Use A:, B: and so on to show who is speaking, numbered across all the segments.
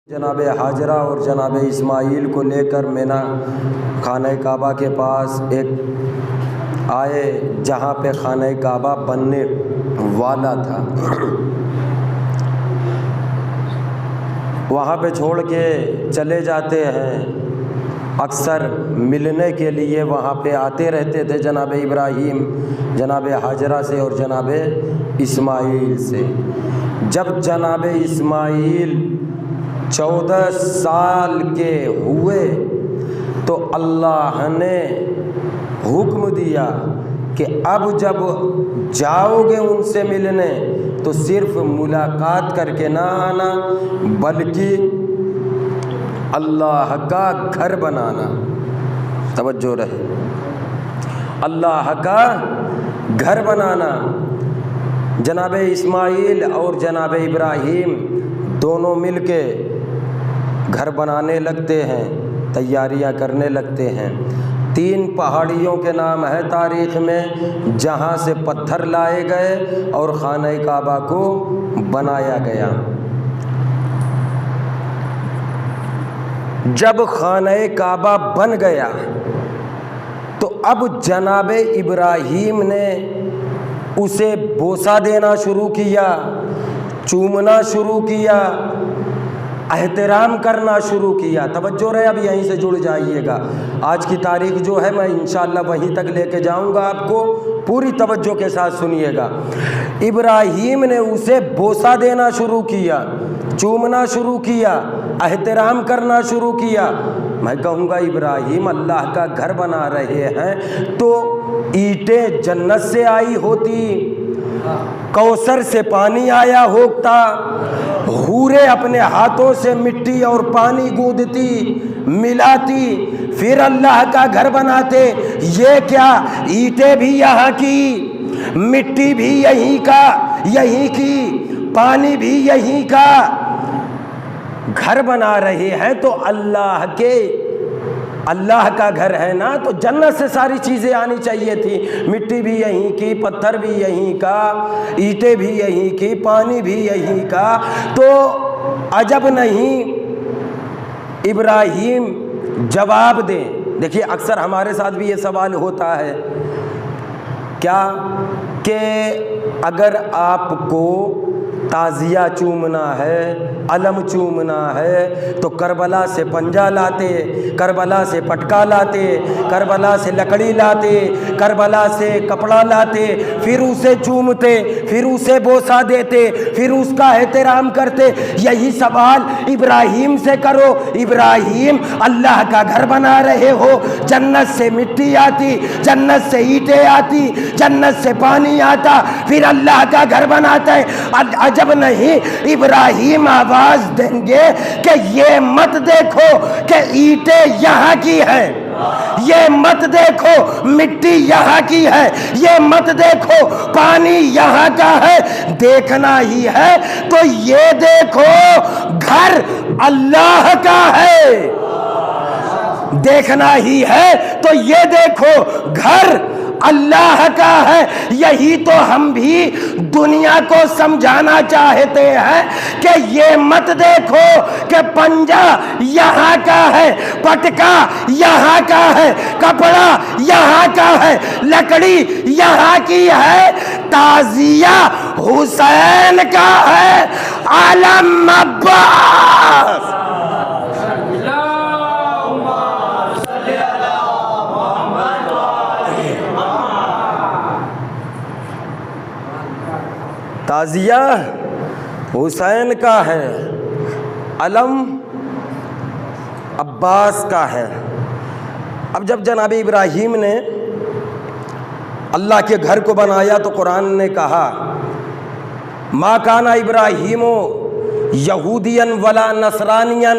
A: جناب حاجرہ اور جناب اسماعیل کو لے کر مینا خانہ کعبہ کے پاس ایک آئے جہاں پہ خانہ کعبہ بننے والا تھا، وہاں پہ چھوڑ کے چلے جاتے ہیں۔ اکثر ملنے کے لیے وہاں پہ آتے رہتے تھے جناب ابراہیم جناب حاجرہ سے اور جناب اسماعیل سے۔ جب جناب اسماعیل 14 سال کے ہوئے تو اللہ نے حکم دیا کہ اب جب جاؤ گے ان سے ملنے تو صرف ملاقات کر کے نہ آنا، بلکہ اللہ کا گھر بنانا۔ توجہ رہے، اللہ کا گھر بنانا۔ جناب اسماعیل اور جناب ابراہیم دونوں مل کے گھر بنانے لگتے ہیں، تیاریاں کرنے لگتے ہیں۔ 3 پہاڑیوں کے نام ہے تاریخ میں جہاں سے پتھر لائے گئے اور خانہ کعبہ کو بنایا گیا۔ جب خانہ کعبہ بن گیا تو اب جناب ابراہیم نے اسے بوسہ دینا شروع کیا، چومنا شروع کیا، احترام کرنا شروع کیا۔ توجہ رہے، اب یہیں سے جڑ جائیے گا۔ آج کی تاریخ جو ہے میں انشاءاللہ وہیں تک لے کے جاؤں گا، آپ کو پوری توجہ کے ساتھ سنیے گا۔ ابراہیم نے اسے بوسہ دینا شروع کیا، چومنا شروع کیا، احترام کرنا شروع کیا۔ میں کہوں گا ابراہیم اللہ کا گھر بنا رہے ہیں تو اینٹیں جنت سے آئی ہوتی، کوثر سے پانی آیا ہوتا، حوریں اپنے ہاتھوں سے مٹی اور پانی گوندتی ملاتی، پھر اللہ کا گھر بناتے۔ یہ کیا، اینٹیں بھی یہاں کی، مٹی بھی یہیں کی، پانی بھی یہیں کا، گھر بنا رہے ہیں تو اللہ کا گھر ہے نا، تو جنت سے ساری چیزیں آنی چاہیے تھی۔ مٹی بھی یہیں کی، پتھر بھی یہیں کا، اینٹیں بھی یہیں کی، پانی بھی یہیں کا، تو عجب نہیں ابراہیم جواب دیں۔ دیکھیے اکثر ہمارے ساتھ بھی یہ سوال ہوتا ہے کیا کہ اگر آپ کو تعزیہ چومنا ہے، علم چومنا ہے تو کربلا سے پنجہ لاتے، کربلا سے پٹکا لاتے، کربلا سے لکڑی لاتے، کربلا سے کپڑا لاتے، پھر اسے چومتے، پھر اسے بوسہ دیتے، پھر اس کا احترام کرتے۔ یہی سوال ابراہیم سے کرو۔ ابراہیم اللہ کا گھر بنا رہے ہو، جنت سے مٹی آتی، جنت سے اینٹیں آتی، جنت سے پانی آتا، پھر اللہ کا گھر بناتا ہے۔ عجب نہیں ابراہیم آواز دیں گے کہ یہ مت دیکھو کہ اینٹیں یہاں کی ہیں، یہ مت دیکھو مٹی یہاں کی ہے، یہ مت دیکھو پانی یہاں کا ہے، دیکھنا ہی ہے تو یہ دیکھو گھر اللہ کا ہے، دیکھنا ہی ہے تو یہ دیکھو گھر اللہ کا ہے۔ یہی تو ہم بھی دنیا کو سمجھانا چاہتے ہیں کہ یہ مت دیکھو کہ پنجہ یہاں کا ہے، پٹکا یہاں کا ہے، کپڑا یہاں کا ہے، لکڑی یہاں کی ہے، تعزیہ حسین کا ہے، علم عباس۔ تعزیہ حسین کا ہے، علم عباس کا ہے۔ اب جب جناب ابراہیم نے اللہ کے گھر کو بنایا تو قرآن نے کہا ما کان ابراہیم یہودیا ولا نصرانیا،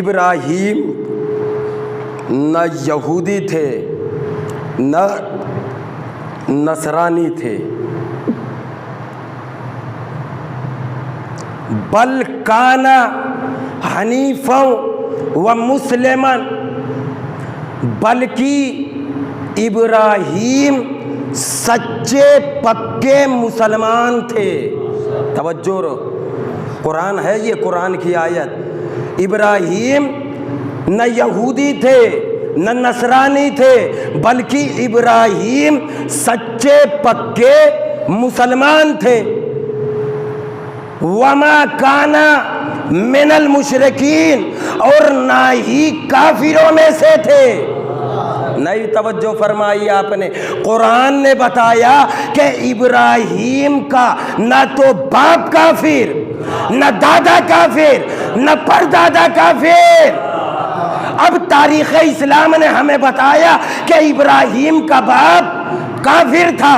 A: ابراہیم نہ یہودی تھے نہ نصرانی تھے، بل کان حنیفا و مسلما، بلکہ ابراہیم سچے پکے مسلمان تھے۔ توجہ رو، قرآن ہے یہ، قرآن کی آیت۔ ابراہیم نہ یہودی تھے نہ نصرانی تھے، بلکہ ابراہیم سچے پکے مسلمان تھے۔ وما کانا من المشرکین، اور نہ ہی کافروں میں سے تھے۔ نئی توجہ فرمائی آپ نے، قرآن نے بتایا کہ ابراہیم کا نہ تو باپ کافر، نہ دادا کافر، نہ پردادا کافر۔ اب تاریخ اسلام نے ہمیں بتایا کہ ابراہیم کا باپ کافر تھا،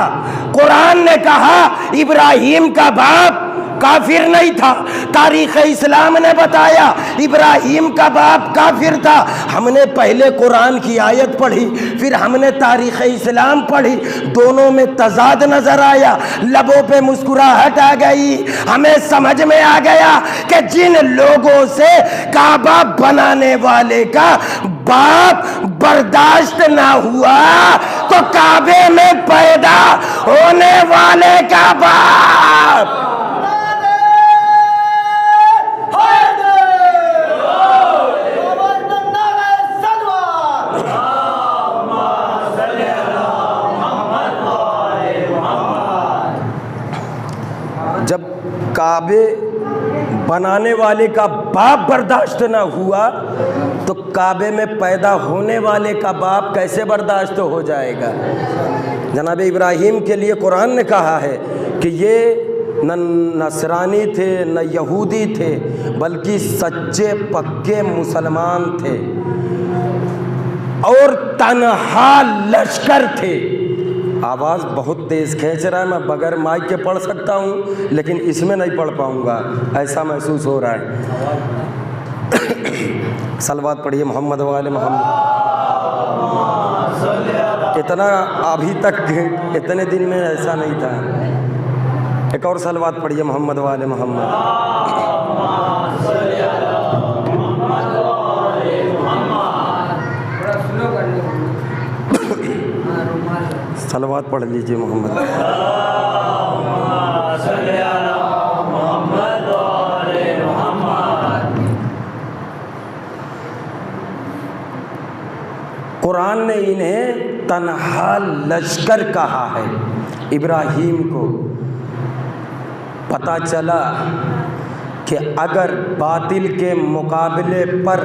A: قرآن نے کہا ابراہیم کا باپ کافر نہیں تھا، تاریخ اسلام نے بتایا ابراہیم کا باپ کافر تھا۔ ہم نے پہلے قرآن کی آیت پڑھی، پھر ہم نے تاریخ اسلام پڑھی، دونوں میں تضاد نظر آیا، لبوں پہ مسکراہٹ آ گئی، ہمیں سمجھ میں آ گیا کہ جن لوگوں سے کعبہ بنانے والے کا باپ برداشت نہ ہوا تو کعبے میں پیدا ہونے والے کا باپ جب کعبے بنانے والے کا باپ برداشت نہ ہوا تو کعبے میں پیدا ہونے والے کا باپ کیسے برداشت ہو جائے گا؟ جناب ابراہیم کے لیے قرآن نے کہا ہے کہ یہ نہ نصرانی تھے نہ یہودی تھے، بلکہ سچے پکے مسلمان تھے اور تنہا لشکر تھے۔ آواز بہت تیز کھینچ رہا ہے، میں بغیر مائک کے پڑھ سکتا ہوں لیکن اس میں نہیں پڑھ پاؤں گا، ایسا محسوس ہو رہا ہے۔ صلوات پڑھیے محمد وآل محمد۔ اتنا ابھی تک اتنے دن میں ایسا نہیں تھا۔ ایک اور صلوات پڑھیے محمد وآل محمد۔ صلوات پڑھ لیجئے محمد۔ قرآن نے انہیں تنہا لشکر کہا ہے۔ ابراہیم کو پتہ چلا کہ اگر باطل کے مقابلے پر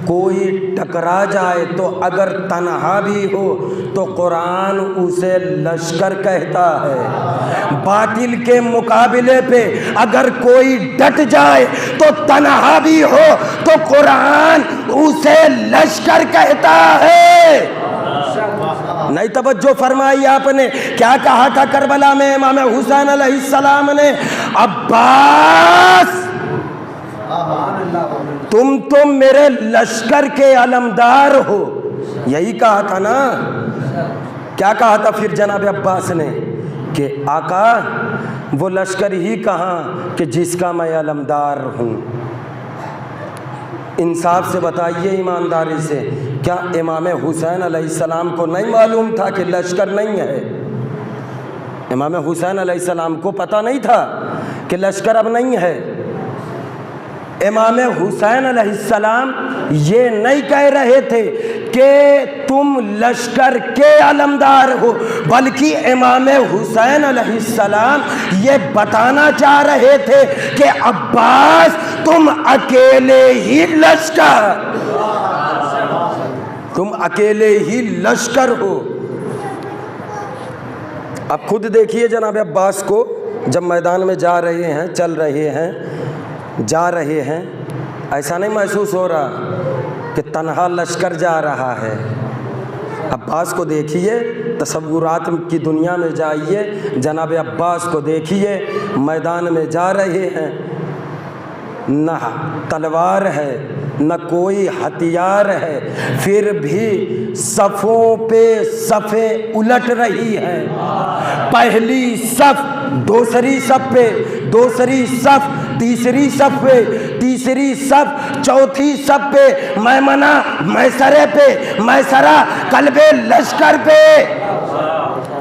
A: کوئی ٹکرا جائے تو اگر تنہا بھی ہو تو قرآن اسے لشکر کہتا ہے، باطل کے مقابلے پہ اگر کوئی ڈٹ جائے تو تنہا بھی ہو تو قرآن اسے لشکر کہتا ہے۔ نئی توجہ فرمائی آپ نے، کیا کہا تھا کربلا میں امام حسین علیہ السلام نے؟ عباس تم تو میرے لشکر کے علمدار ہو، یہی کہا تھا نا؟ کیا کہا تھا پھر جناب عباس نے کہ آقا وہ لشکر ہی کہاں کہ جس کا میں علمدار ہوں۔ انصاف سے بتائیے، ایمانداری سے، کیا امام حسین علیہ السلام کو نہیں معلوم تھا کہ لشکر نہیں ہے؟ امام حسین علیہ السلام کو پتہ نہیں تھا کہ لشکر اب نہیں ہے؟ امام حسین علیہ السلام یہ نہیں کہہ رہے تھے کہ تم لشکر کے علمدار ہو، بلکہ امام حسین علیہ السلام یہ بتانا چاہ رہے تھے کہ عباس تم اکیلے ہی لشکر، تم اکیلے ہی لشکر ہو۔ اب خود دیکھیے جناب عباس کو جب میدان میں جا رہے ہیں، چل رہے ہیں، جا رہے ہیں، ایسا نہیں محسوس ہو رہا کہ تنہا لشکر جا رہا ہے؟ عباس کو دیکھیے، تصورات کی دنیا میں جائیے، جناب عباس کو دیکھیے، میدان میں جا رہے ہیں، نہ تلوار ہے نہ کوئی ہتھیار ہے، پھر بھی صفوں پہ صفیں الٹ رہی ہیں، پہلی صف دوسری صف پہ، دوسری صف تیسری صف پہ، تیسری صف چوتھی صف پہ، میمنہ میسرے پہ، میسرہ قلب لشکر پہ۔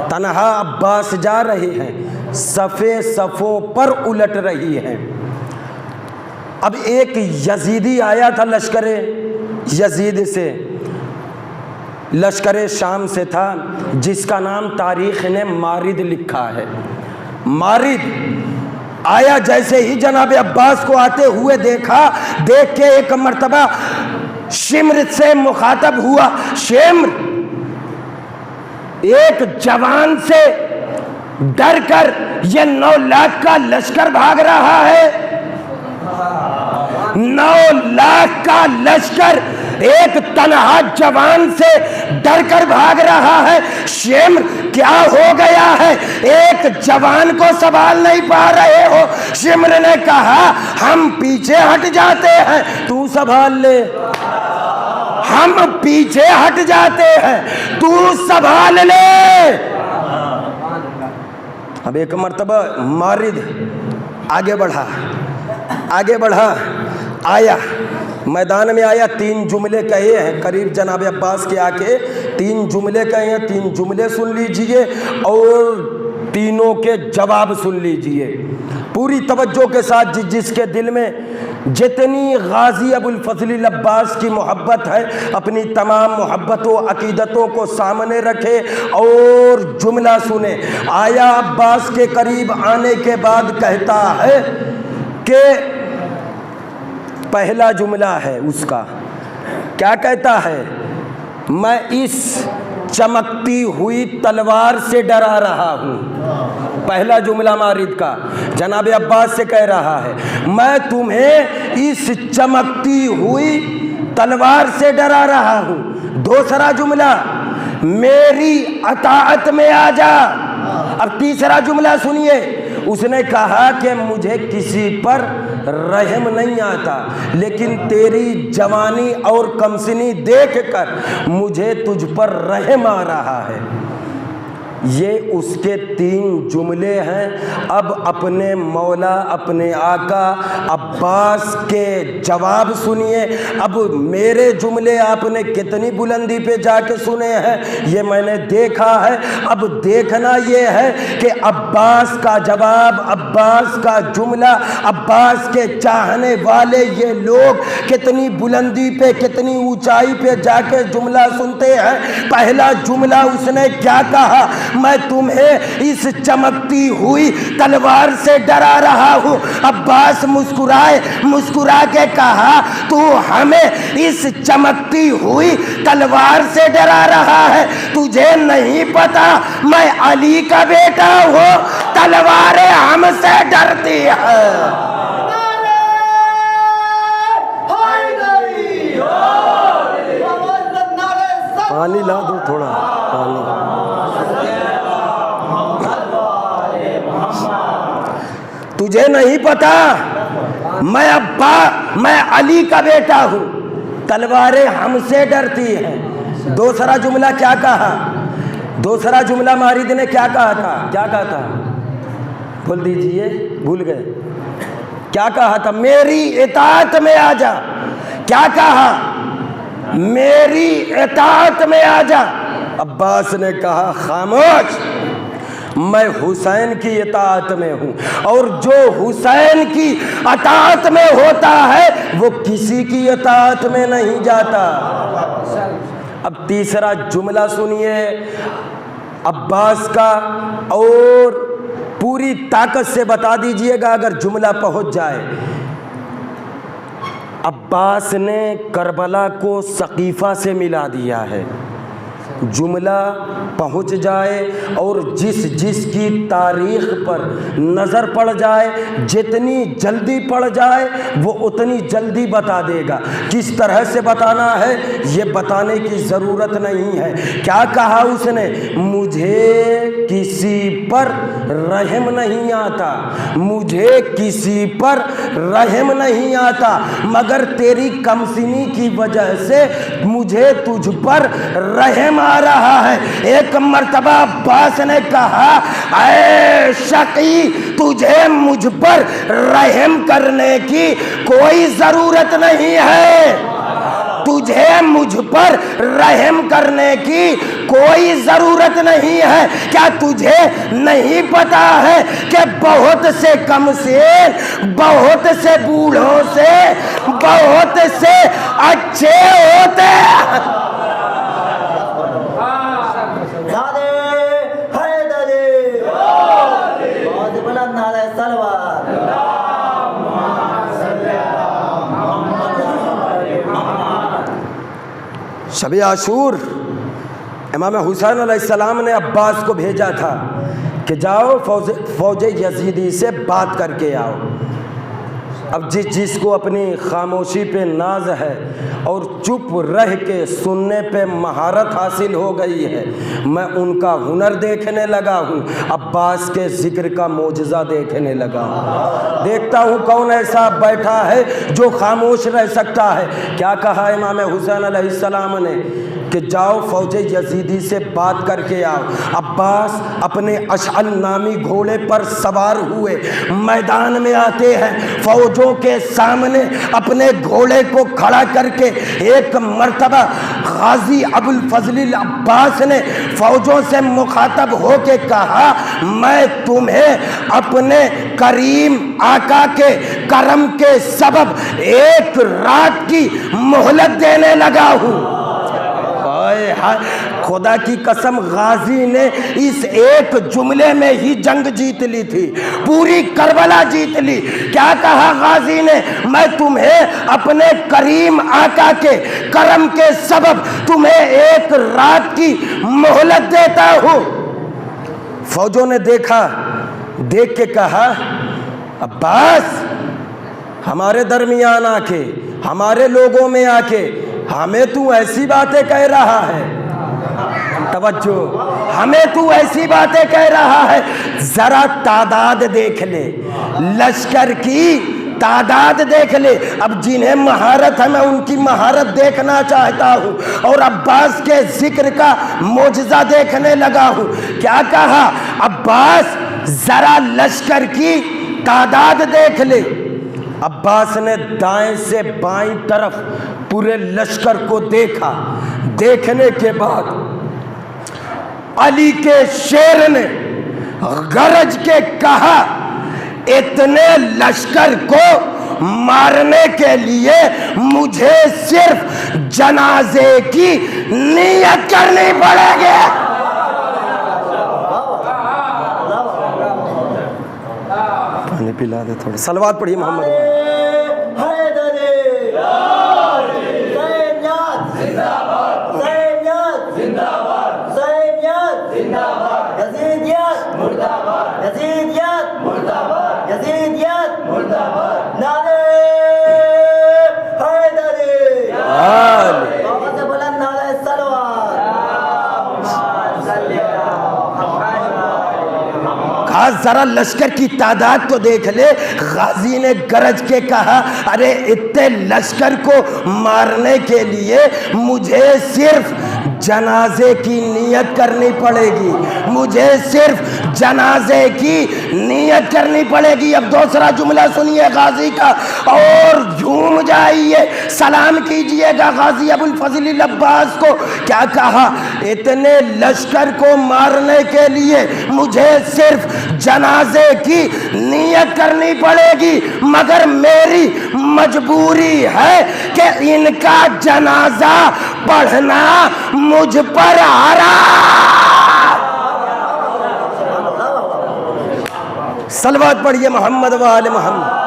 A: تنہا عباس جا رہے ہیں، صفیں صفوں پر الٹ رہی ہیں۔ اب ایک یزیدی آیا تھا لشکر یزید سے، لشکر شام سے تھا، جس کا نام تاریخ نے مارد لکھا ہے۔ مارد آیا، جیسے ہی جناب عباس کو آتے ہوئے دیکھا، دیکھ کے ایک مرتبہ شمر سے مخاطب ہوا۔ شمر، ایک جوان سے ڈر کر یہ 9 لاکھ کا لشکر بھاگ رہا ہے، 9 لاکھ کا لشکر ایک تنہا جوان سے ڈر کر بھاگ رہا ہے۔ شمر، کیا ہو گیا ہے؟ ایک جوان کو سنبھال نہیں پا رہے ہو؟ شمر نے کہا ہم پیچھے ہٹ جاتے ہیں، تو سنبھال لے۔ ہم پیچھے ہٹ جاتے ہیں، تو سنبھال لے۔ اب ایک مرتبہ مارد آگے بڑھا، آیا میدان میں، آیا، 3 جملے کہے ہیں، قریب جناب عباس کے آ کے 3 جملے کہے ہیں، 3 جملے سن لیجئے اور تینوں کے جواب سن لیجئے پوری توجہ کے ساتھ۔ جس کے دل میں جتنی غازی ابو الفضل العباس کی محبت ہے، اپنی تمام محبتوں عقیدتوں کو سامنے رکھے اور جملہ سنے۔ آیا عباس کے قریب آنے کے بعد کہتا ہے کہ پہلا جملہ ہے اس کا، کیا کہتا ہے؟ میں اس چمکتی ہوئی تلوار سے ڈرا رہا ہوں۔ پہلا جملہ مارد کا جناب عباس سے کہہ رہا ہے، میں تمہیں اس چمکتی ہوئی تلوار سے ڈرا رہا ہوں۔ دوسرا جملہ، میری اطاعت میں آ جا۔ اب تیسرا جملہ سنیے، اس نے کہا کہ مجھے کسی پر رحم نہیں آتا، لیکن تیری جوانی اور کمسنی دیکھ کر مجھے تجھ پر رحم آ رہا ہے۔ یہ اس کے 3 جملے ہیں۔ اب اپنے مولا، اپنے آقا عباس کے جواب سنیے۔ اب میرے جملے آپ نے کتنی بلندی پہ جا کے سنے ہیں یہ میں نے دیکھا ہے۔ اب دیکھنا یہ ہے کہ عباس کا جواب، عباس کا جملہ، عباس کے چاہنے والے یہ لوگ کتنی بلندی پہ، کتنی اونچائی پہ جا کے جملہ سنتے ہیں۔ پہلا جملہ اس نے کیا کہا؟ میں تمہیں اس چمکتی ہوئی تلوار سے ڈرا رہا ہوں۔ عباس مسکرا کے کہا تو ہمیں اس چمکتی ہوئی تلوار سے ڈرا رہا ہے؟ تجھے نہیں پتا میں علی کا بیٹا ہوں، تلواریں ہم سے ڈرتی ہیں۔ پانی لا دو تھوڑا پانی۔ تجھے نہیں پتا میں علی کا بیٹا ہوں، تلواریں ہم سے ڈرتی ہیں۔ دوسرا جملہ کیا کہا؟ دوسرا جملہ مارد نے کیا کہا تھا؟ بول دیجئے، بھول گئے؟ کیا کہا تھا؟ میری اطاعت میں آ جا۔ کیا کہا؟ میری اطاعت میں آ جا۔ عباس نے کہا خاموش، میں حسین کی اطاعت میں ہوں، اور جو حسین کی اطاعت میں ہوتا ہے وہ کسی کی اطاعت میں نہیں جاتا۔ اب تیسرا جملہ سنیے عباس کا، اور پوری طاقت سے بتا دیجئے گا اگر جملہ پہنچ جائے۔ عباس نے کربلا کو سقیفہ سے ملا دیا ہے۔ جملہ پہنچ جائے اور جس کی تاریخ پر نظر پڑ جائے، جتنی جلدی پڑ جائے وہ اتنی جلدی بتا دے گا۔ کس طرح سے بتانا ہے یہ بتانے کی ضرورت نہیں ہے۔ کیا کہا اس نے؟ مجھے کسی پر رحم نہیں آتا، مجھے کسی پر رحم نہیں آتا، مگر تیری کمسنی کی وجہ سے مجھے تجھ پر رحم آ رہا ہے۔ ایک مرتبہ عباس نے کہا اے شقی، تجھے مجھ پر رحم کرنے کی کوئی ضرورت نہیں ہے، تجھے مجھ پر رحم کرنے کی کوئی ضرورت نہیں ہے. کیا تجھے نہیں پتا ہے کہ بہت سے کم سین، بہت سے بوڑھوں سے بہت سے اچھے ہوتے ہیں؟ شب عاشور امام حسین علیہ السلام نے عباس کو بھیجا تھا کہ جاؤ فوج یزیدی سے بات کر کے آؤ. اب جس کو اپنی خاموشی پہ ناز ہے اور چپ رہ کے سننے پہ مہارت حاصل ہو گئی ہے، میں ان کا ہنر دیکھنے لگا ہوں، عباس کے ذکر کا معجزہ دیکھنے لگا ہوں. دیکھتا ہوں کون ایسا بیٹھا ہے جو خاموش رہ سکتا ہے. کیا کہا امام حسین علیہ السلام نے کہ جاؤ فوج یزیدی سے بات کر کے آؤ. عباس اپنے اشعل نامی گھوڑے پر سوار ہوئے میدان میں آتے ہیں. فوجوں کے سامنے اپنے گھوڑے کو کھڑا کر کے ایک مرتبہ غازی ابوالفضل العباس نے فوجوں سے مخاطب ہو کے کہا، میں تمہیں اپنے کریم آقا کے کرم کے سبب ایک رات کی مہلت دینے لگا ہوں. خدا کی قسم غازی نے اس ایک جملے میں ہی جنگ جیت لی تھی، پوری کربلا جیت لی. کیا کہا غازی نے؟ میں تمہیں اپنے کریم آقا کے کرم کے سبب تمہیں ایک رات کی مہلت دیتا ہوں. فوجوں نے دیکھا، دیکھ کے کہا، عباس ہمارے درمیان آ کے، ہمارے لوگوں میں آ کے ہمیں تو ایسی باتیں کہہ رہا ہے. توجہ، ہمیں تو ایسی باتیں کہہ رہا ہے. ذرا تعداد دیکھ لے، لشکر کی تعداد دیکھ لے. اب جنہیں مہارت ہے میں ان کی مہارت دیکھنا چاہتا ہوں اور عباس کے ذکر کا معجزہ دیکھنے لگا ہوں. کیا کہا؟ عباس ذرا لشکر کی تعداد دیکھ لے. عباس نے دائیں سے بائیں طرف پورے لشکر کو دیکھا. دیکھنے کے بعد علی کے شیر نے گرج کے کہا، اتنے لشکر کو مارنے کے لیے مجھے صرف جنازے کی نیت کرنی پڑے گی. پانی پلا دے تھوڑا، صلوات پڑھیے محمد. ذرا لشکر کی تعداد تو دیکھ لے. غازی نے گرج کے کہا، ارے اتنے لشکر کو مارنے کے لیے مجھے صرف جنازے کی نیت کرنی پڑے گی، مجھے صرف جنازے کی نیت کرنی پڑے گی. اب دوسرا جملہ سنیے غازی کا اور جھوم جائیے، سلام کیجئے گا غازی ابوالفضل العباس کو. کیا کہا؟ اتنے لشکر کو مارنے کے لیے مجھے صرف جنازے کی نیت کرنی پڑے گی، مگر میری مجبوری ہے کہ ان کا جنازہ پڑھنا مجھ پر حرام. صلوات پڑھیے محمد و آل محمد.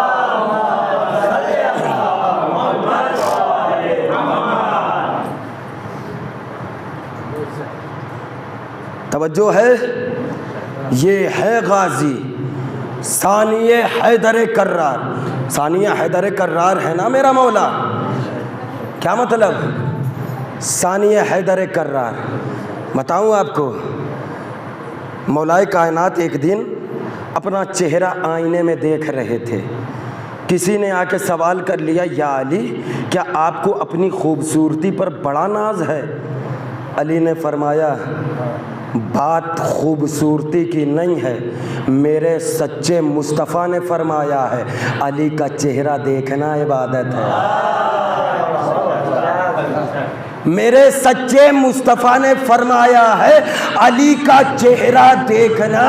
A: توجہ ہے، یہ ہے غازی ثانی حیدر کرار. ثانی حیدر کرار ہے نا میرا مولا. کیا مطلب؟ ثانی حیدر کرار. بتاؤں آپ کو، مولائے کائنات ایک دن اپنا چہرہ آئینے میں دیکھ رہے تھے. کسی نے آ کے سوال کر لیا، یا علی کیا آپ کو اپنی خوبصورتی پر بڑا ناز ہے؟ علی نے فرمایا، بات خوبصورتی کی نہیں ہے، میرے سچے مصطفیٰ نے فرمایا ہے علی کا چہرہ دیکھنا عبادت ہے. میرے سچے مصطفیٰ نے فرمایا ہے علی کا چہرہ دیکھنا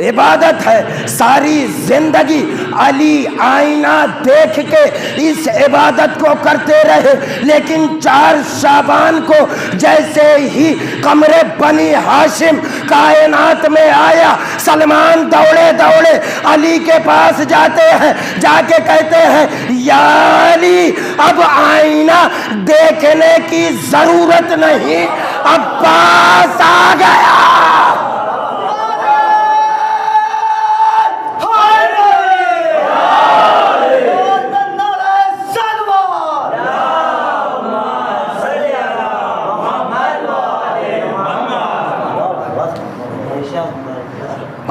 A: عبادت ہے. ساری زندگی علی آئینہ دیکھ کے اس عبادت کو کرتے رہے، لیکن 4 شعبان کو جیسے ہی قمر بنی ہاشم کائنات میں آیا، سلمان دوڑے دوڑے علی کے پاس جاتے ہیں، جا کے کہتے ہیں یا علی اب آئینہ دیکھنے کی ضرورت نہیں، عباس آ گیا.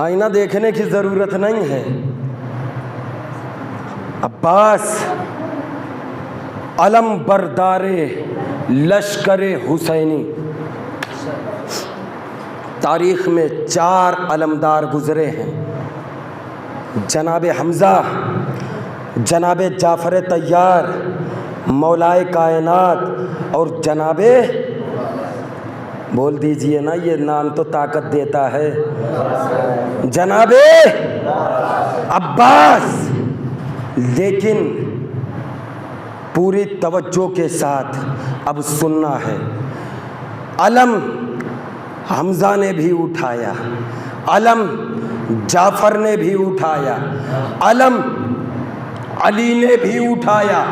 A: آئینہ دیکھنے کی ضرورت نہیں ہے. عباس علم بردار لشکر حسینی. تاریخ میں 4 علمدار گزرے ہیں، جناب حمزہ، جناب جعفر طیار، مولائے کائنات اور جناب، بول دیجئے نا، یہ نام تو طاقت دیتا ہے، جناب عباس. لیکن پوری توجہ کے ساتھ اب سننا ہے. علم حمزہ نے بھی اٹھایا، علم جعفر نے بھی اٹھایا، علم علی نے بھی اٹھایا.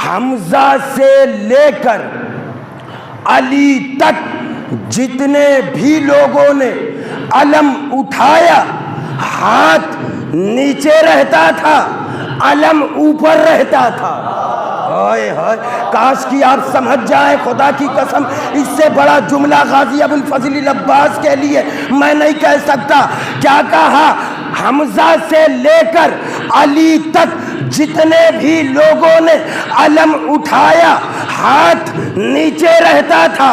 A: حمزہ سے لے کر علی تک جتنے بھی لوگوں نے علم اٹھایا، ہاتھ نیچے رہتا تھا، علم اوپر رہتا تھا. ہائے ہائے، کاش کی آپ سمجھ جائیں، خدا کی قسم اس سے بڑا جملہ غازی ابو الفضل العباس کے لیے میں نہیں کہہ سکتا. کیا کہا؟ حمزہ سے لے کر علی تک جتنے بھی لوگوں نے علم اٹھایا، ہاتھ نیچے رہتا تھا،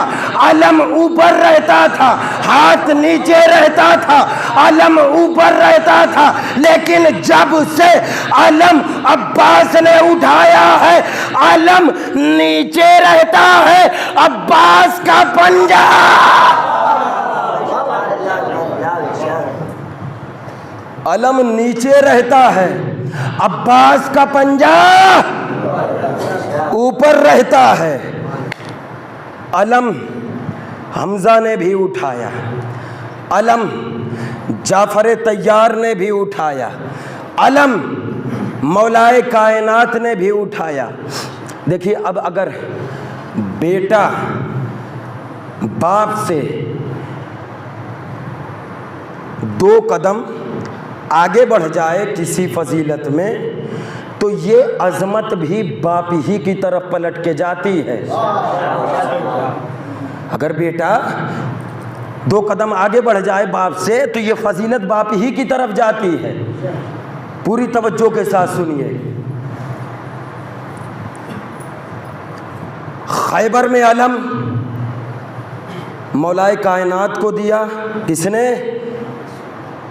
A: علم اوپر رہتا تھا، ہاتھ نیچے رہتا تھا، علم اوپر رہتا تھا. لیکن جب سے علم عباس نے اٹھایا ہے، علم نیچے رہتا ہے، عباس کا پنجہ. علم نیچے رہتا ہے، عباس کا پنجہ اوپر رہتا ہے. علم حمزہ نے بھی اٹھایا، علم جعفر طیار نے بھی اٹھایا، علم مولائے کائنات نے بھی اٹھایا. دیکھیے اب اگر بیٹا باپ سے 2 قدم آگے بڑھ جائے کسی فضیلت میں، تو یہ عظمت بھی باپ ہی کی طرف پلٹ کے جاتی ہے. اگر بیٹا 2 قدم آگے بڑھ جائے باپ سے، تو یہ فضیلت باپ ہی کی طرف جاتی ہے. پوری توجہ کے ساتھ سنیے. خیبر میں علم مولائے کائنات کو دیا، کس نے؟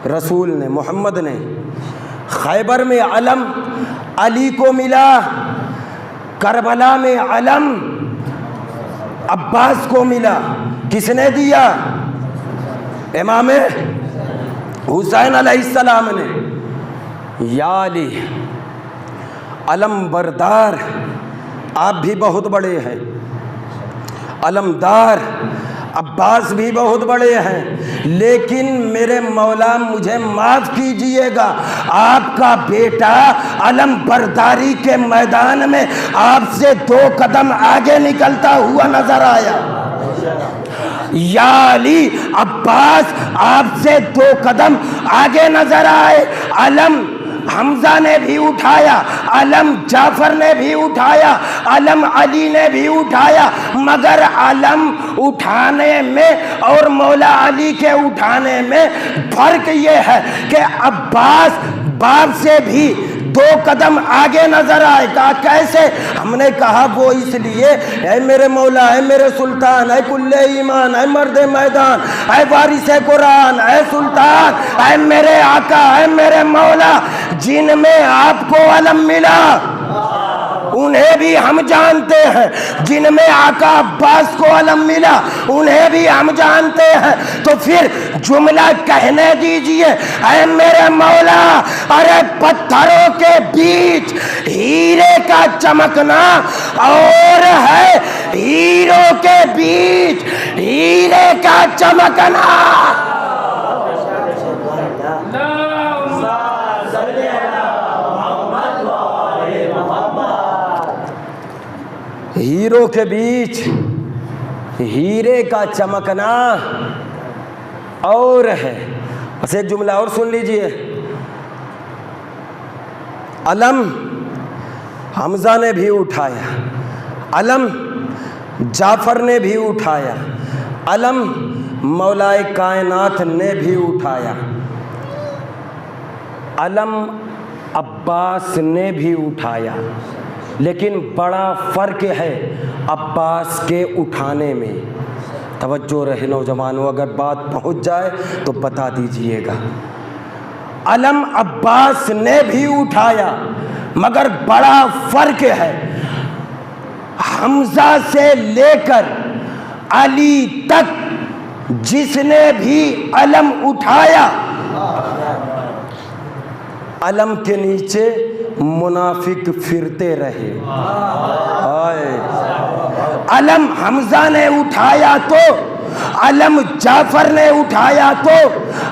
A: رسول نے، محمد نے. خیبر میں علم علی کو ملا، کربلا میں علم عباس کو ملا. کس نے دیا؟ امام حسین علیہ السلام نے. یا علی علم بردار، آپ بھی بہت بڑے ہیں، علمدار عباس بھی بہت بڑے ہیں، لیکن میرے مولا مجھے معاف کیجئے گا، آپ کا بیٹا علم برداری کے میدان میں آپ سے 2 قدم آگے نکلتا ہوا نظر آیا. یا علی عباس آپ سے 2 قدم آگے نظر آئے. علم حمزہ نے بھی اٹھایا، علم جعفر نے بھی اٹھایا، علم علی نے بھی اٹھایا، مگر علم اٹھانے میں اور مولا علی کے اٹھانے میں فرق یہ ہے کہ عباس باپ سے بھی 2 قدم آگے نظر آئے. کہا کیسے؟ ہم نے کہا وہ اس لیے، اے میرے مولا، اے میرے سلطان، اے کل ایمان، اے مرد میدان، اے وارث قرآن، اے سلطان، اے میرے آقا، اے میرے مولا، جن میں آپ کو علم ملا انہیں انہیں بھی ہم جانتے ہیں، جن میں آقا عباس کو علم ملا انہیں بھی ہم جانتے ہیں، تو پھر جملہ کہنے دیجئے اے میرے مولا، ارے پتھروں کے بیچ ہیرے کا چمکنا اور ہے ہیروں کے بیچ ہیرے کا چمکنا۔ ہیروں کے بیچ ہیرے کا چمکنا اور ہے۔ بس ایک جملہ اور سن لیجئے، علم حمزہ نے بھی اٹھایا، علم جعفر نے بھی اٹھایا، علم مولائے کائنات نے بھی اٹھایا، علم عباس نے بھی اٹھایا، لیکن بڑا فرق ہے عباس کے اٹھانے میں۔ توجہ رہے نوجوانوں، اگر بات پہنچ جائے تو بتا دیجئے گا۔ علم عباس نے بھی اٹھایا، مگر بڑا فرق ہے، حمزہ سے لے کر علی تک جس نے بھی علم اٹھایا، علم کے نیچے منافق پھرتے رہے۔ علم حمزہ نے اٹھایا تو، علم جعفر نے اٹھایا تو،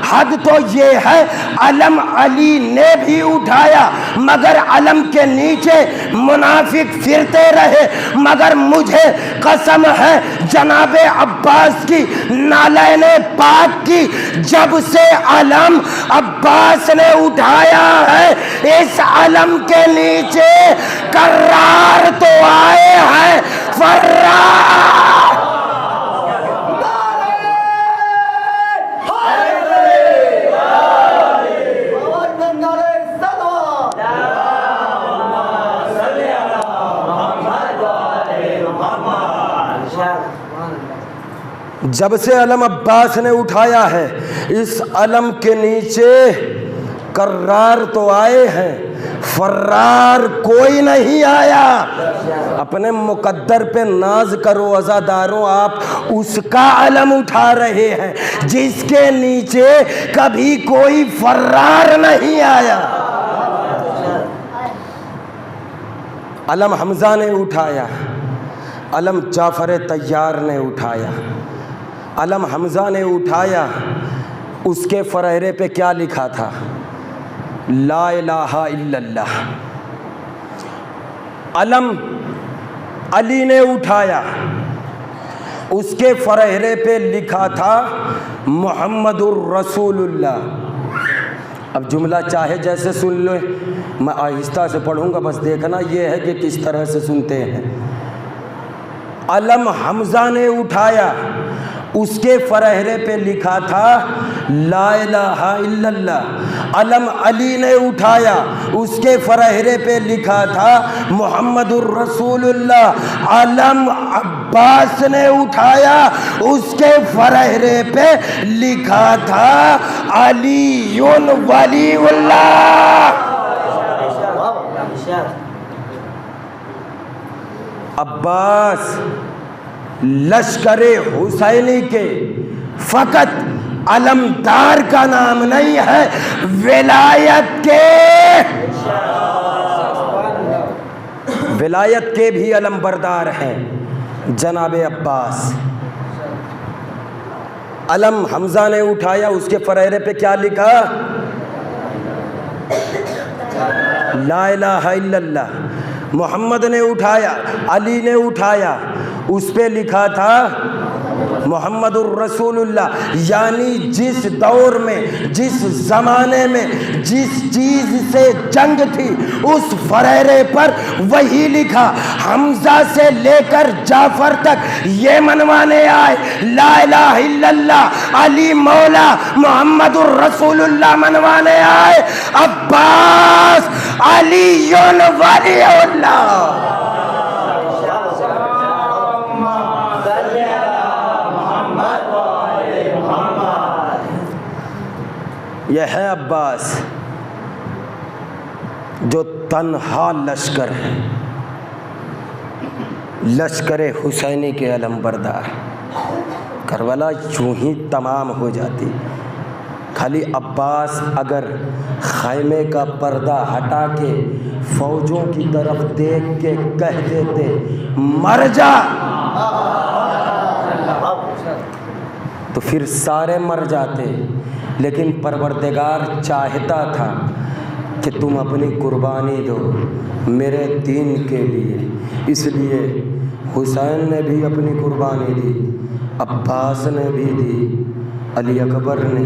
A: حد تو یہ ہے علم علی نے بھی اٹھایا مگر علم کے نیچے منافق پھرتے رہے۔ مگر مجھے قسم ہے جناب عباس کی، نالین پاک کی، جب سے علم عباس نے اٹھایا ہے اس علم کے نیچے کرار تو آئے ہیں فرار۔ جب سے علم عباس نے اٹھایا ہے اس علم کے نیچے کرار تو آئے ہیں، فرار کوئی نہیں آیا۔ اپنے مقدر پہ ناز کرو عزاداروں، آپ اس کا علم اٹھا رہے ہیں جس کے نیچے کبھی کوئی فرار نہیں آیا۔ علم حمزہ نے اٹھایا، علم جعفر طیار نے اٹھایا۔ علم حمزہ نے اٹھایا، اس کے فرہرے پہ کیا لکھا تھا؟ لا الہ الا اللہ۔ علم علی نے اٹھایا، اس کے فرہرے پہ لکھا تھا محمد الرسول اللہ۔ اب جملہ چاہے جیسے سن لو، میں آہستہ سے پڑھوں گا، بس دیکھنا یہ ہے کہ کس طرح سے سنتے ہیں۔ علم حمزہ نے اٹھایا، اس کے فرہرے پہ لکھا تھا لا الہ الا اللہ۔ علم علی نے اٹھایا، اس کے فرہرے پہ لکھا تھا محمد الرسول اللہ۔ علم عباس نے اٹھایا، اس کے فرہرے پہ لکھا تھا علی ولی اللہ۔ عباس لشکر حسینی کے فقط علمدار کا نام نہیں ہے، ولایت کے بھی علم بردار ہیں جناب عباس۔ علم حمزہ نے اٹھایا، اس کے فرہرے پہ کیا لکھا؟ لا الہ الا اللہ۔ محمد نے اٹھایا، علی نے اٹھایا، اس پہ لکھا تھا محمد الرسول اللہ۔ یعنی جس دور میں، جس زمانے میں جس چیز سے جنگ تھی اس فرہرے پر وہی لکھا۔ حمزہ سے لے کر جعفر تک یہ منوانے آئے لا الہ الا اللہ، علی مولا، محمد الرسول اللہ منوانے آئے، عباس علی ولی اللہ۔ یہ ہے عباس جو تنہا لشکر ہے، لشکر حسینی کے علم بردار، کربلا یوں ہی تمام ہو جاتی۔ خالی عباس اگر خیمے کا پردہ ہٹا کے فوجوں کی طرف دیکھ کے کہہ دیتے مر جا، تو پھر سارے مر جاتے، لیکن پروردگار چاہتا تھا کہ تم اپنی قربانی دو میرے دین کے لیے، اس لیے حسین نے بھی اپنی قربانی دی، عباس نے بھی دی، علی اکبر نے،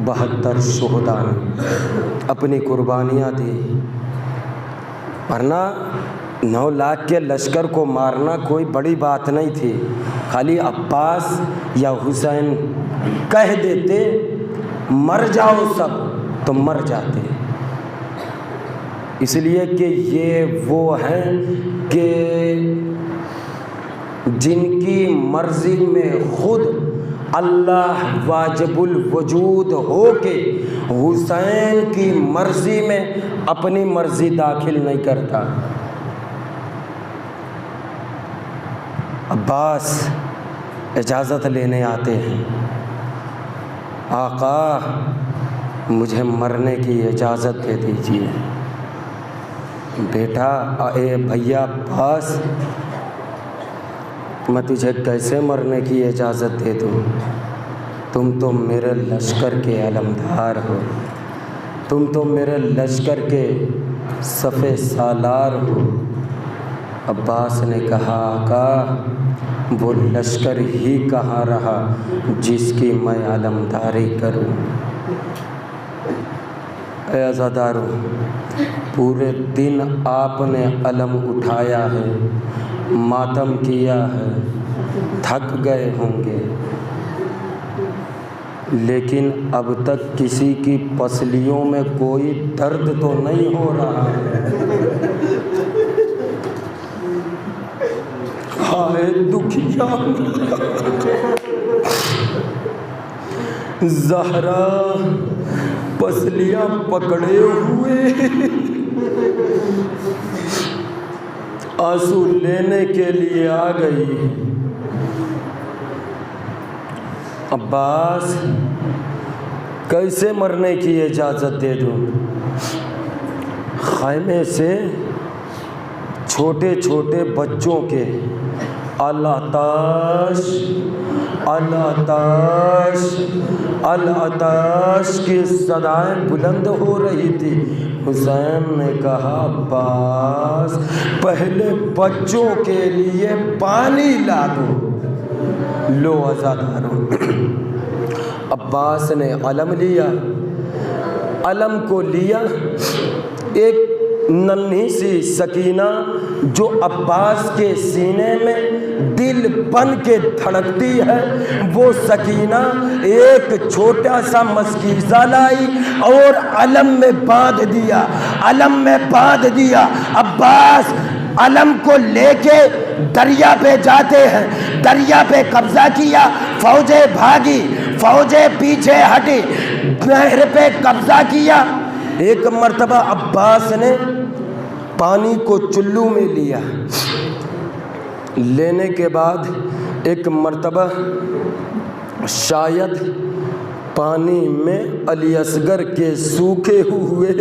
A: 72 شہداء نے اپنی قربانیاں دی۔ ورنہ 9 لاکھ کے لشکر کو مارنا کوئی بڑی بات نہیں تھی، خالی عباس یا حسین کہہ دیتے مر جاؤ سب تو مر جاتے۔ اس لیے کہ یہ وہ ہیں کہ جن کی مرضی میں خود اللہ واجب الوجود ہو کے حسین کی مرضی میں اپنی مرضی داخل نہیں کرتا۔ عباس اجازت لینے آتے ہیں، آقا مجھے مرنے کی اجازت دے دیجیے۔ بیٹا اے بھیا عباس، میں تجھے کیسے مرنے کی اجازت دے دوں؟ تم تو میرے لشکر کے علمدار ہو، تم تو میرے لشکر کے صف سالار ہو۔ عباس نے کہا آقا وہ لشکر ہی کہاں رہا جس کی میں علمداری کروں۔ اے عزادارو، پورے دن آپ نے علم اٹھایا ہے، ماتم کیا ہے، تھک گئے ہوں گے، لیکن اب تک کسی کی پسلیوں میں کوئی درد تو نہیں ہو رہا ہے۔ ہائے دکھیا زہرا پسلیاں پکڑے ہوئے آنسو لینے کے لیے آ گئی۔ عباس کیسے مرنے کی اجازت دے دوں؟ خیمے سے چھوٹے چھوٹے بچوں کے العطاش العطاش العطاش کی صدائیں بلند ہو رہی تھی۔ حسین نے کہا عباس پہلے بچوں کے لیے پانی لا دو۔ لو عزادارو، عباس نے علم لیا، علم کو لیا، ایک ننھی سی سکینہ جو عباس کے سینے میں دل بن کے دھڑکتی ہے، وہ سکینہ ایک چھوٹا سا مسکیزہ لائی اور علم میں باندھ دیا، علم میں باندھ دیا۔ عباس علم کو لے کے دریا پہ جاتے ہیں، دریا پہ قبضہ کیا، فوجیں بھاگی، فوجیں پیچھے ہٹی، نہر پہ قبضہ کیا۔ ایک مرتبہ عباس نے پانی کو چلو میں لیا، لینے کے بعد ایک مرتبہ شاید پانی میں علی اصغر کے سوکھے ہوئے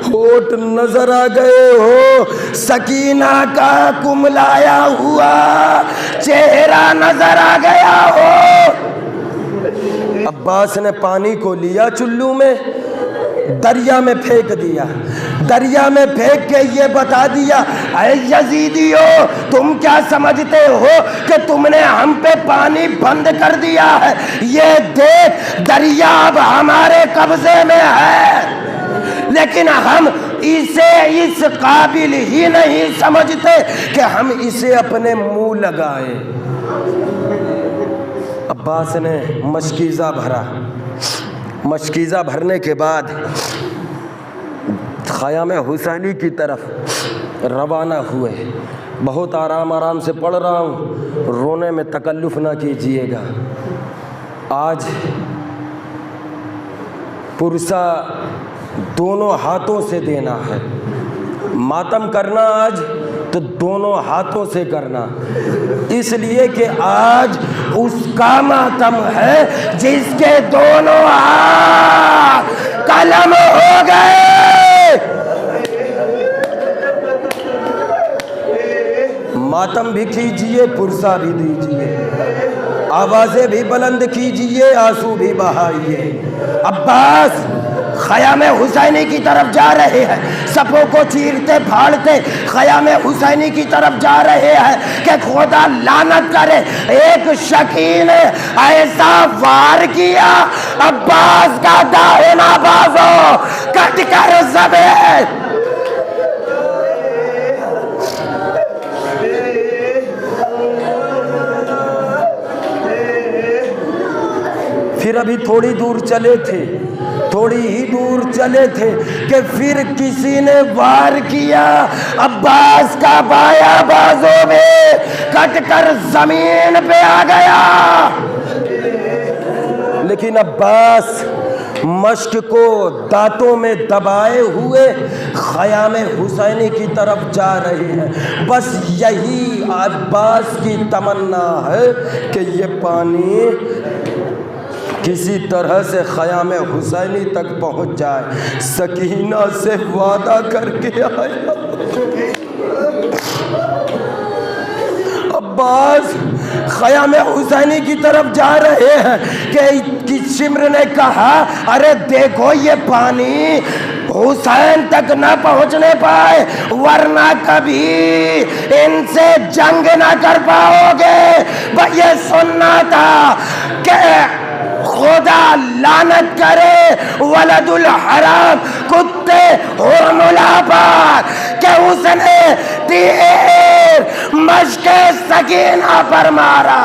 A: ہونٹ نظر آ گئے ہو، سکینہ کا کملایا ہوا چہرہ نظر آ گیا ہو۔ عباس نے پانی کو لیا چلو میں، دریا میں پھینک دیا، دریا میں پھینک کے یہ بتا دیا اے یزیدیو تم کیا سمجھتے ہو کہ تم نے ہم پہ پانی بند کر دیا ہے؟ یہ دیکھ دریا اب ہمارے قبضے میں ہے، لیکن ہم اسے اس قابل ہی نہیں سمجھتے کہ ہم اسے اپنے منہ لگائیں۔ عباس نے مشکیزہ بھرا، مشکیزہ بھرنے کے بعد خیام حسینی کی طرف روانہ ہوئے۔ بہت آرام آرام سے پڑھ رہا ہوں، رونے میں تکلف نہ کیجیے گا۔ آج پرسہ دونوں ہاتھوں سے دینا ہے، ماتم کرنا آج تو دونوں ہاتھوں سے کرنا، اس لیے کہ آج اس کا ماتم ہے جس کے دونوں ہاتھ قلم ہو گئے۔ ماتم بھی کیجئے، پرسہ بھی دیجئے، آوازیں بھی بلند کیجئے، آنسو بھی بہائیے۔ عباس خیام حسینی کی طرف جا رہے ہیں، سپوں کو چیرتے پھاڑتے خیام حسینی کی طرف جا رہے ہیں کہ خدا لعنت کرے، ایک شکی نے ایسا وار کیا، عباس کا داہنا بازو کٹ کر زمین۔ پھر ابھی تھوڑی دور چلے تھے، تھوڑی ہی دور چلے تھے کہ پھر کسی نے وار کیا، عباس کا بایاں بازو میں کٹ کر زمین پہ آ گیا۔ لیکن عباس مشک کو دانتوں میں دبائے ہوئے خیام حسینی کی طرف جا رہے ہیں۔ بس یہی عباس کی تمنا ہے کہ یہ پانی کسی طرح سے خیام حسینی تک پہنچ جائے۔ سکینہ سے وعدہ کر کے آیا، عباس خیام حسینی کی طرف جا رہے ہیں کہ شمر نے کہا ارے دیکھو یہ پانی حسین تک نہ پہنچنے پائے ورنہ کبھی ان سے جنگ نہ کر پاؤ گے۔ یہ سننا تھا کہ خدا لعنت کرے ولد الحرام کتے حرم الآباد کہ اس نے تیر مشک سکینہ پر مارا۔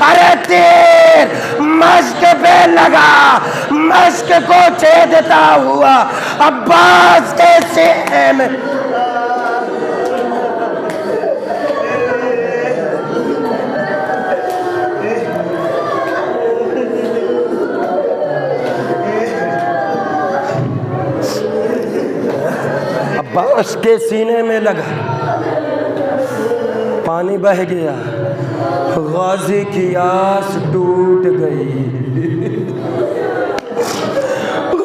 A: ارے تیر مشک پہ لگا، مشک کو چھیدتا ہوا عباس کے سینے میں۔ عباس کے سینے میں لگا، پانی بہہ گیا، غازی کی آس ٹوٹ گئی۔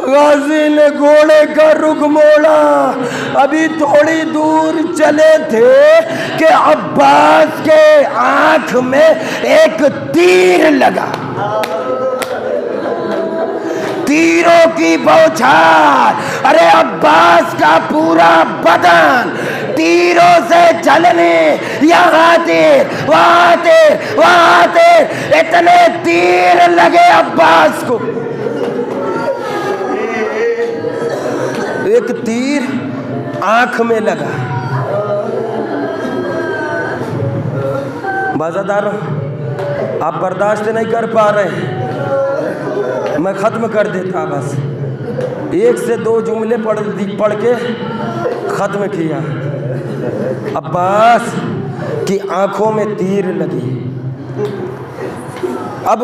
A: غازی نے گھوڑے کا رخ موڑا، ابھی تھوڑی دور چلے تھے کہ عباس کے آنکھ میں ایک تیر لگا۔ تیروں کی بوچھار، ارے عباس کا پورا بدن تیروں سے جلنے، یہاں تیر وہاں تیر وہاں تیر، اتنے تیر لگے عباس کو۔ ایک تیر آنکھ میں لگا۔ بازاداروں آپ برداشت نہیں کر پا رہے ہیں، میں ختم کر دیتا، بس ایک سے دو جملے پڑھ کے ختم کیا۔ عباس کی آنکھوں میں تیر لگی۔ اب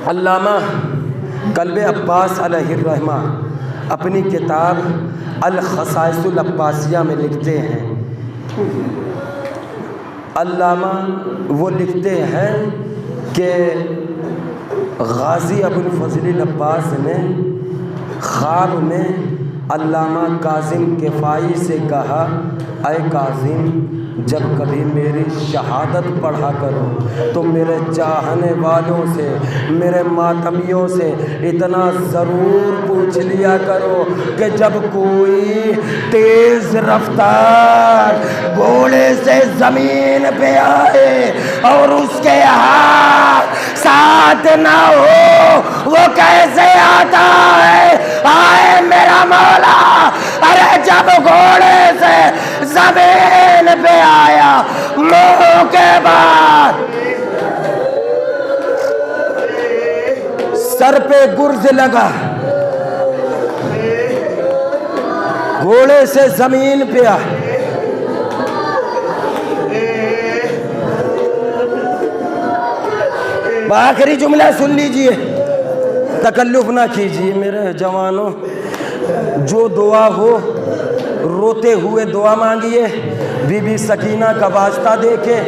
A: علامہ قلب عباس علیہ الرحمہ اپنی کتاب الخصائص العباسیہ میں لکھتے ہیں، علامہ وہ لکھتے ہیں کہ غازی ابو الفضل العباس نے خواب میں علامہ کاظم کفائی سے کہا اے کاظم جب کبھی میری شہادت پڑھا کرو تو میرے چاہنے والوں سے، میرے ماتمیوں سے اتنا ضرور پوچھ لیا کرو کہ جب کوئی تیز رفتار گھوڑے سے زمین پہ آئے اور اس کے ہاتھ ساتھ نہ ہو وہ کیسے آتا ہے؟ آئے میرا مولا، ارے جب گھوڑے سے زمین پہ آیا منہ کے بعد سر پہ گرز لگا، گھوڑے سے زمین پہ آیا، آخری جملہ سن لیجئے، تکلف نہ کیجئے میرے جوانوں، جو دعا ہو روتے ہوئے دعا مانگیے، بی بی سکینہ کا واسطہ دے کے۔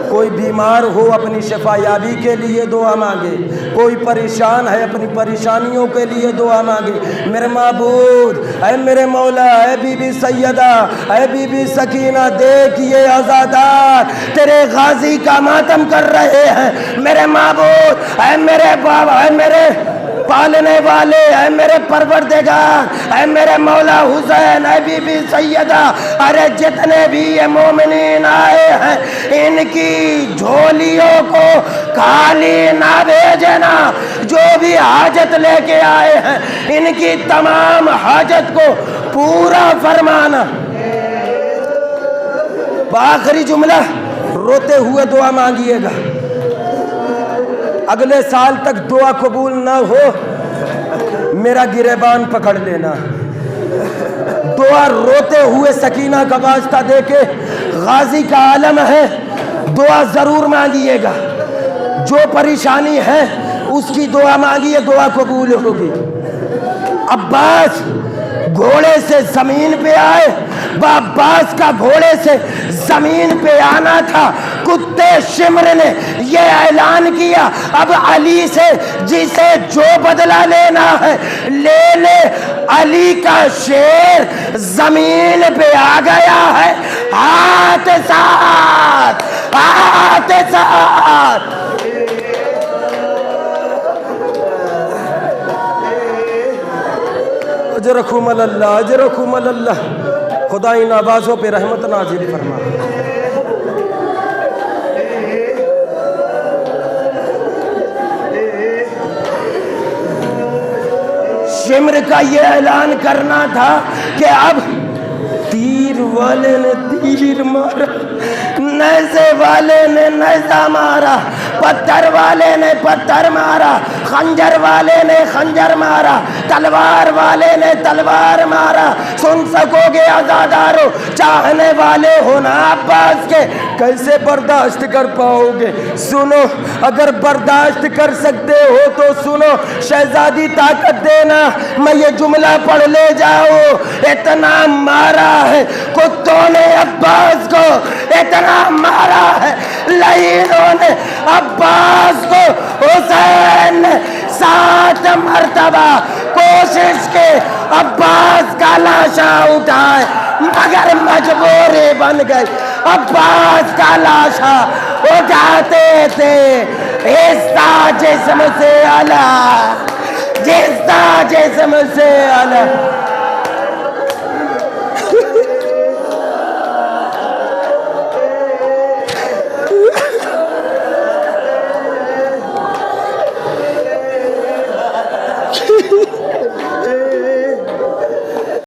A: کوئی بیمار ہو اپنی شفا یابی کے لیے دعا مانگے، کوئی پریشان ہے اپنی پریشانیوں کے لیے دعا مانگے۔ میرے معبود، اے میرے مولا، اے بی بی سیدہ، اے بی بی سکینہ، دیکھ یہ عزادار تیرے غازی کا ماتم کر رہے ہیں۔ میرے معبود، اے میرے بابا، اے میرے پالنے والے، اے میرے پروردگار، اے میرے مولا حسین، اے بی بی سیدہ، ارے جتنے بھی یہ مومنین آئے ہیں ان کی جھولیوں کو خالی نہ بھیجنا۔ جو بھی حاجت لے کے آئے ہیں ان کی تمام حاجت کو پورا فرمانا۔ بآخری جملہ روتے ہوئے دعا مانگیے گا۔ اگلے سال تک دعا قبول نہ ہو میرا گریبان پکڑ لینا۔ دعا روتے ہوئے سکینہ کا واسطہ دے کے، غازی کا عالم ہے، دعا ضرور مانگیے گا۔ جو پریشانی ہے اس کی دعا مانگیے، دعا قبول ہوگی۔ عباس گھوڑے سے زمین پہ آئے، عباس کا گھوڑے سے زمین پہ آنا تھا۔ کتے شمر نے یہ اعلان کیا، اب علی سے جسے جو بدلہ لینا ہے لے لے۔ علی کا شیر زمین پہ آ گیا ہے، ہاتھ ساتھ، ہاتھ ساتھ۔ اجرکم اللہ، اجرکم اللہ۔ خدا ان آوازوں پہ رحمت نازل فرما۔ شمر کا یہ اعلان کرنا تھا کہ اب تیر والے نے تیر مارا، نیزے والے نے نیزہ مارا، پتھر والے نے پتھر مارا، خنجر والے نے خنجر مارا، تلوار والے نے تلوار مارا۔ سن سکو گے عزادارو، چاہنے والے ہو نا عباس کے، کیسے برداشت کر پاؤ گے؟ سنو، اگر برداشت کر سکتے ہو تو سنو، شہزادی طاقت دینا، میں یہ جملہ پڑھ لے جاؤ۔ اتنا مارا ہے کتوں نے عباس کو، اتنا مارا ہے لعینوں نے عباس کو۔ حسین نے 7 مرتبہ کوشش کی عباس کا لاشا اٹھائے مگر مجبوری بن گئی۔ عباس کا لاشا اٹھاتے تھے، حصہ جسم سے الگ، جسم سے الگ۔